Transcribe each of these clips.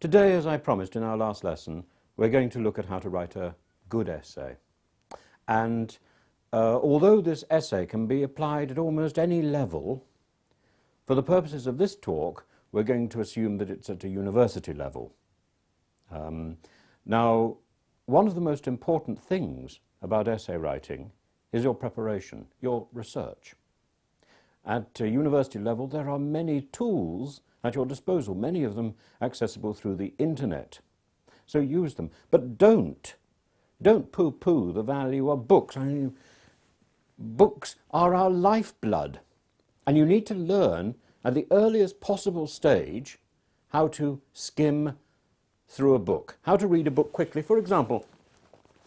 Today, as I promised in our last lesson, we're going to look at how to write a good essay. And although this essay can be applied at almost any level, for the purposes of this talk, we're going to assume that it's at a university level. Now, one of the most important things about essay writing is your preparation, your research. At a university level, there are many tools at your disposal, many of them accessible through the internet. So use them. But don't poo-poo the value of books. I mean, books are our lifeblood. And you need to learn at the earliest possible stage how to skim through a book, how to read a book quickly. For example,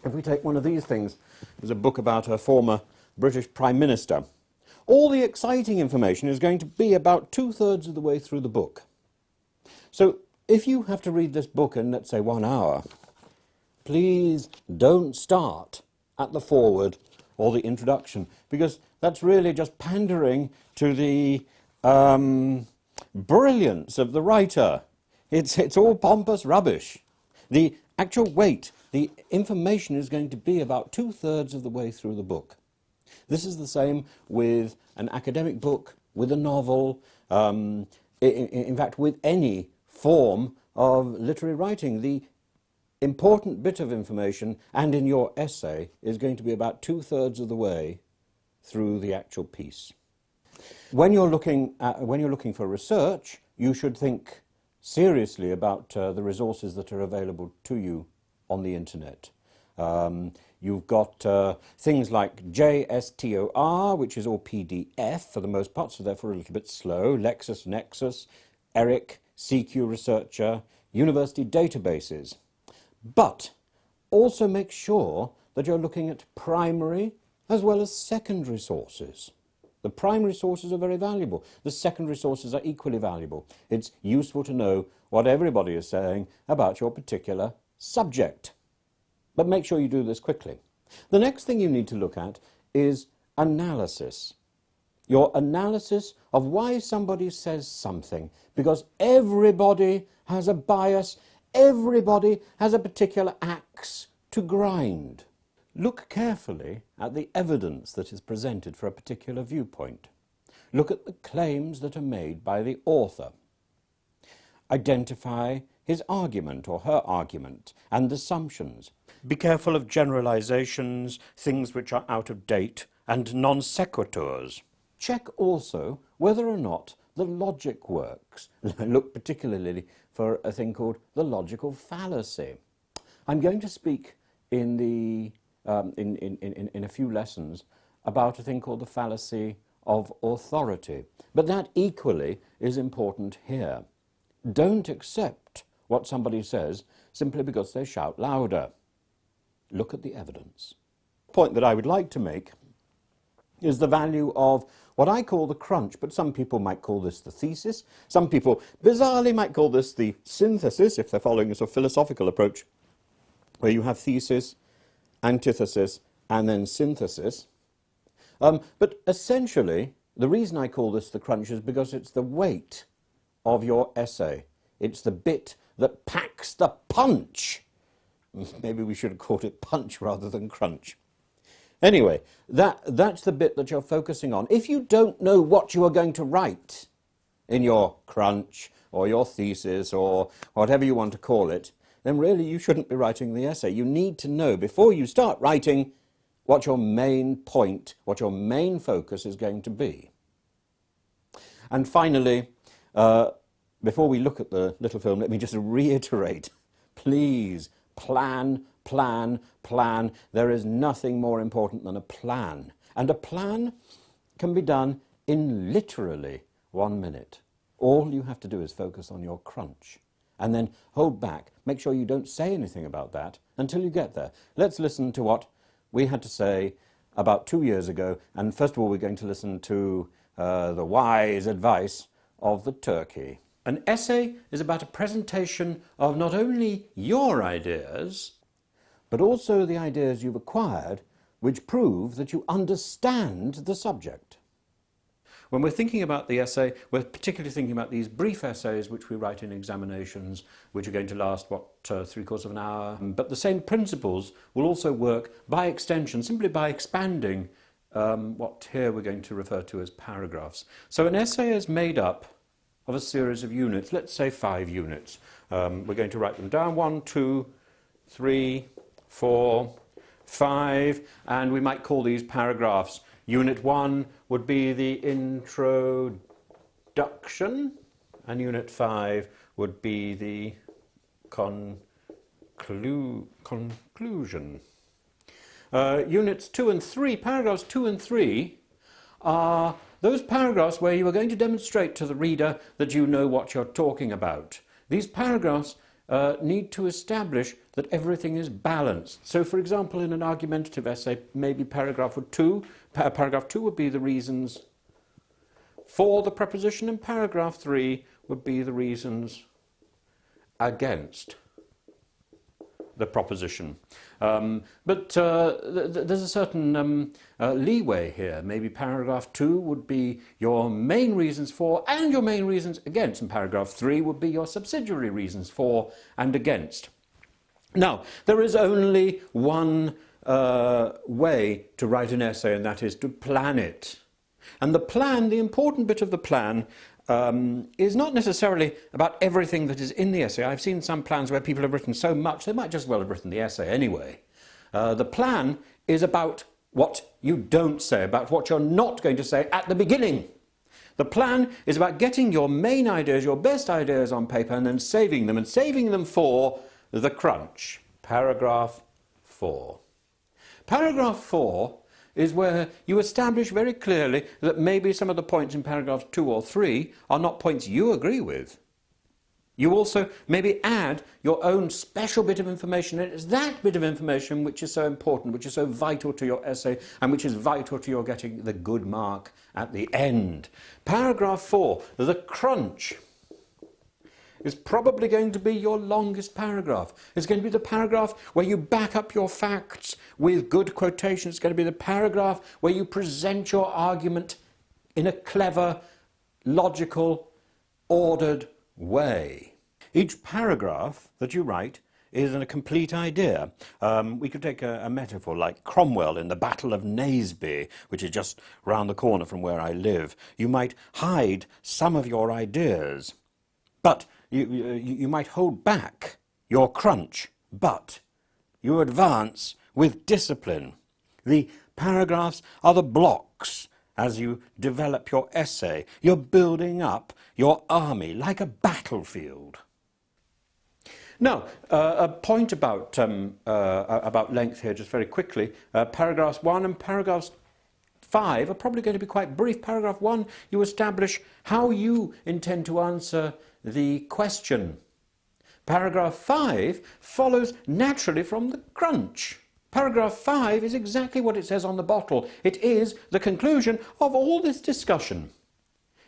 if we take one of these things, there's a book about a former British Prime Minister. All the exciting information is going to be about 2/3 of the way through the book. So if you have to read this book in, let's say, 1 hour, please don't start at the foreword or the introduction, because that's really just pandering to the brilliance of the writer. It's all pompous rubbish. The actual weight, the information is going to be about 2/3 of the way through the book. This is the same with an academic book, with a novel, in fact, with any form of literary writing. The important bit of information, and in your essay, is going to be about 2/3 of the way through the actual piece. When you're looking for research, you should think seriously about the resources that are available to you on the internet. You've got things like JSTOR, which is all PDF for the most part, so therefore a little bit slow, LexisNexis, ERIC, CQ Researcher, university databases. But also make sure that you're looking at primary as well as secondary sources. The primary sources are very valuable. The secondary sources are equally valuable. It's useful to know what everybody is saying about your particular subject. But make sure you do this quickly. The next thing you need to look at is analysis. Your analysis of why somebody says something. Because everybody has a bias. Everybody has a particular axe to grind. Look carefully at the evidence that is presented for a particular viewpoint. Look at the claims that are made by the author. Identify his argument or her argument and assumptions. Be careful of generalizations, things which are out of date, and non sequiturs. Check also whether or not the logic works. Look particularly for a thing called the logical fallacy. I'm going to speak in a few lessons about a thing called the fallacy of authority. But that equally is important here. Don't accept what somebody says simply because they shout louder. Look at the evidence. The point that I would like to make is the value of what I call the crunch, but some people might call this the thesis. Some people bizarrely might call this the synthesis, if they're following a sort of philosophical approach, where you have thesis, antithesis, and then synthesis. But essentially, the reason I call this the crunch is because it's the weight of your essay. It's the bit that packs the punch. Maybe we should have called it punch rather than crunch. Anyway, that's the bit that you're focusing on. If you don't know what you are going to write in your crunch or your thesis or whatever you want to call it, then really you shouldn't be writing the essay. You need to know before you start writing what your main point, what your main focus is going to be. And finally, before we look at the little film, let me just reiterate, please plan, plan, plan. There is nothing more important than a plan. And a plan can be done in literally 1 minute. All you have to do is focus on your crunch. And then hold back. Make sure you don't say anything about that until you get there. Let's listen to what we had to say about 2 years ago. And first of all, we're going to listen to the wise advice of the turkey. An essay is about a presentation of not only your ideas, but also the ideas you've acquired, which prove that you understand the subject. When we're thinking about the essay, we're particularly thinking about these brief essays which we write in examinations, which are going to last, three-quarters of an hour. But the same principles will also work by extension, simply by expanding what here we're going to refer to as paragraphs. So an essay is made up of a series of units, let's say 5 units. We're going to write them down, 1, 2, 3, 4, 5, and we might call these paragraphs. Unit 1 would be the introduction, and Unit 5 would be the conclusion. Units 2 and 3, paragraphs 2 and 3, are those paragraphs where you are going to demonstrate to the reader that you know what you're talking about. These paragraphs need to establish that everything is balanced. So, for example, in an argumentative essay, maybe paragraph 2 would be the reasons for the proposition, and paragraph 3 would be the reasons against the proposition. But there's a certain leeway here. Maybe paragraph 2 would be your main reasons for and your main reasons against, and paragraph 3 would be your subsidiary reasons for and against. Now, there is only one way to write an essay, and that is to plan it. And the plan, the important bit of the plan, is not necessarily about everything that is in the essay. I've seen some plans where people have written so much they might just well have written the essay anyway. The plan is about what you don't say, about what you're not going to say at the beginning. The plan is about getting your main ideas, your best ideas on paper, and then saving them for the crunch. Paragraph 4. Paragraph 4 is where you establish very clearly that maybe some of the points in paragraphs 2 or 3 are not points you agree with. You also maybe add your own special bit of information, and it's that bit of information which is so important, which is so vital to your essay, and which is vital to your getting the good mark at the end. Paragraph 4, the crunch, is probably going to be your longest paragraph. It's going to be the paragraph where you back up your facts with good quotations. It's going to be the paragraph where you present your argument in a clever, logical, ordered way. Each paragraph that you write is a complete idea. We could take a metaphor like Cromwell in the Battle of Naseby, which is just round the corner from where I live. You might hide some of your ideas, but you might hold back your crunch, but you advance with discipline. The paragraphs are the blocks as you develop your essay. You're building up your army like a battlefield. Now, a point about length here, just very quickly. Paragraphs 1 and paragraphs 5 are probably going to be quite brief. Paragraph 1, you establish how you intend to answer the question. Paragraph 5 follows naturally from the crunch. Paragraph 5 is exactly what it says on the bottle. It is the conclusion of all this discussion.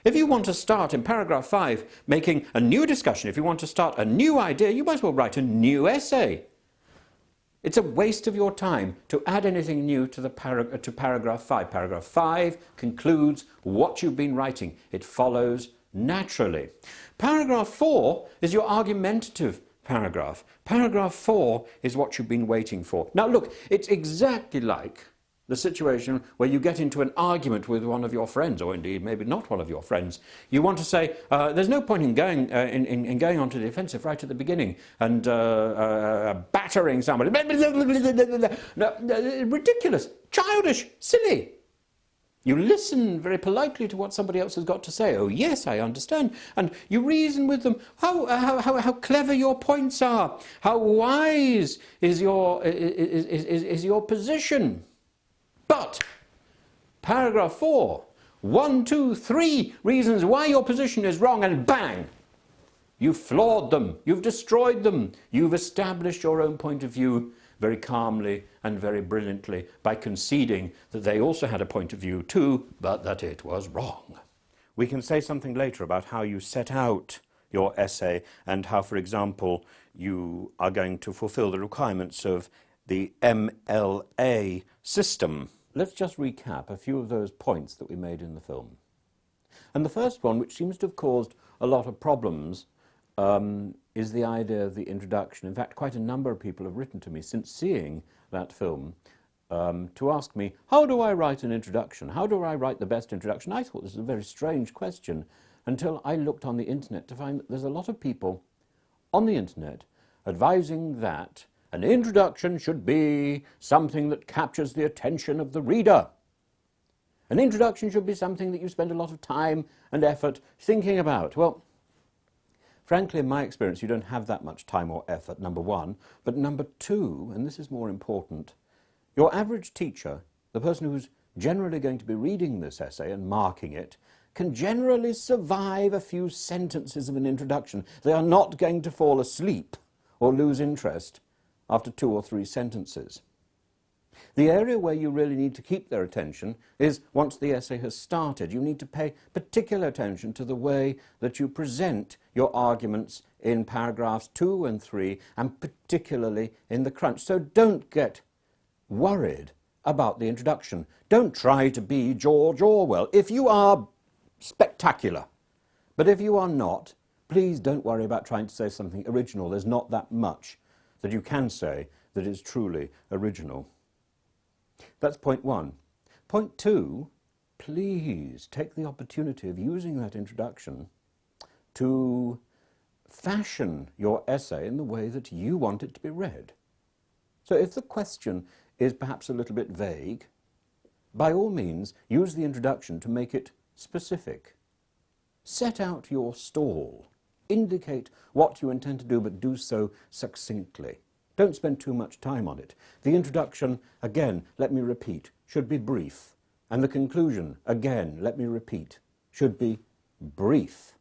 If you want to start in paragraph 5 making a new discussion, if you want to start a new idea, you might as well write a new essay. It's a waste of your time to add anything new to paragraph 5. Paragraph 5 concludes what you've been writing. It follows naturally. Paragraph 4 is your argumentative paragraph. Paragraph 4 is what you've been waiting for. Now look, it's exactly like the situation where you get into an argument with one of your friends, or indeed maybe not one of your friends. You want to say, there's no point in going onto the offensive right at the beginning and battering somebody. Ridiculous, childish, silly. You listen very politely to what somebody else has got to say. Oh yes, I understand. And you reason with them how clever your points are, how wise is your position. But paragraph 4, 1, 2, 3 reasons why your position is wrong, and bang! You've flawed them, you've destroyed them, you've established your own point of view very calmly and very brilliantly by conceding that they also had a point of view too, but that it was wrong. We can say something later about how you set out your essay and how, for example, you are going to fulfill the requirements of the MLA system. Let's just recap a few of those points that we made in the film. And the first one, which seems to have caused a lot of problems, is the idea of the introduction. In fact, quite a number of people have written to me since seeing that film to ask me, how do I write an introduction? How do I write the best introduction? I thought this was a very strange question until I looked on the internet to find that there's a lot of people on the internet advising that an introduction should be something that captures the attention of the reader. An introduction should be something that you spend a lot of time and effort thinking about. Well, frankly, in my experience, you don't have that much time or effort, number one. But number two, and this is more important, your average teacher, the person who's generally going to be reading this essay and marking it, can generally survive a few sentences of an introduction. They are not going to fall asleep or lose interest after 2 or 3 sentences. The area where you really need to keep their attention is once the essay has started. You need to pay particular attention to the way that you present your arguments in paragraphs 2 and 3, and particularly in the crunch. So don't get worried about the introduction. Don't try to be George Orwell. If you are, spectacular. But if you are not, please don't worry about trying to say something original. There's not that much that you can say that is truly original. That's point one. Point two, please take the opportunity of using that introduction to fashion your essay in the way that you want it to be read. So if the question is perhaps a little bit vague, by all means, use the introduction to make it specific. Set out your stall. Indicate what you intend to do, but do so succinctly. Don't spend too much time on it. The introduction, again, let me repeat, should be brief. And the conclusion, again, let me repeat, should be brief.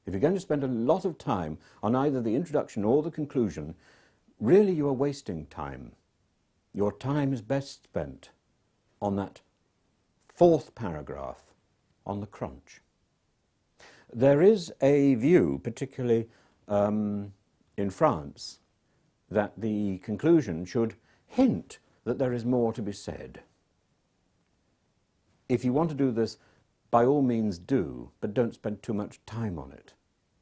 If you're going to spend a lot of time on either the introduction or the conclusion, really you are wasting time. Your time is best spent on that 4th paragraph on the crunch. There is a view, particularly in France, that the conclusion should hint that there is more to be said. If you want to do this, by all means do, but don't spend too much time on it.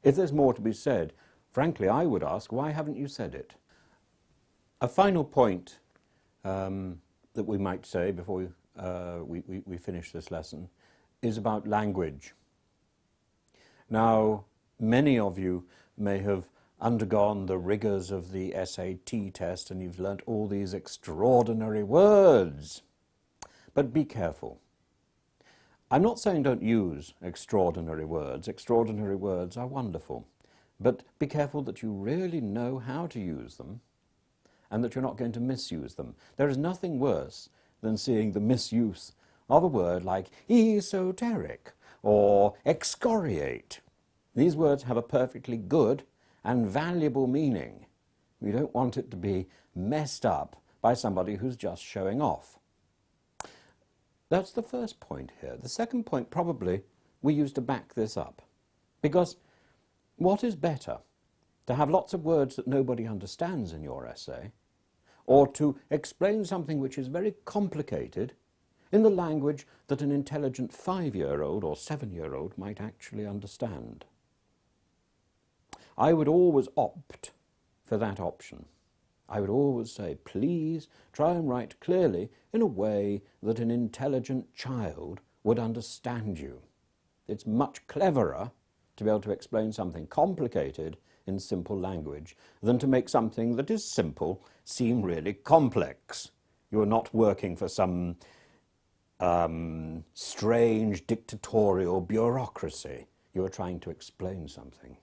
If there's more to be said, frankly, I would ask, why haven't you said it? A final point that we might say before we finish this lesson is about language. Now, many of you may have undergone the rigours of the SAT test and you've learnt all these extraordinary words. But be careful. I'm not saying don't use extraordinary words. Extraordinary words are wonderful. But be careful that you really know how to use them and that you're not going to misuse them. There is nothing worse than seeing the misuse of a word like esoteric or excoriate. These words have a perfectly good and valuable meaning. We don't want it to be messed up by somebody who's just showing off. That's the first point here. The second point probably we use to back this up. Because what is better? To have lots of words that nobody understands in your essay, or to explain something which is very complicated in the language that an intelligent 5-year-old or 7-year-old might actually understand? I would always opt for that option. I would always say, please try and write clearly in a way that an intelligent child would understand you. It's much cleverer to be able to explain something complicated in simple language than to make something that is simple seem really complex. You're not working for some strange dictatorial bureaucracy. You are trying to explain something.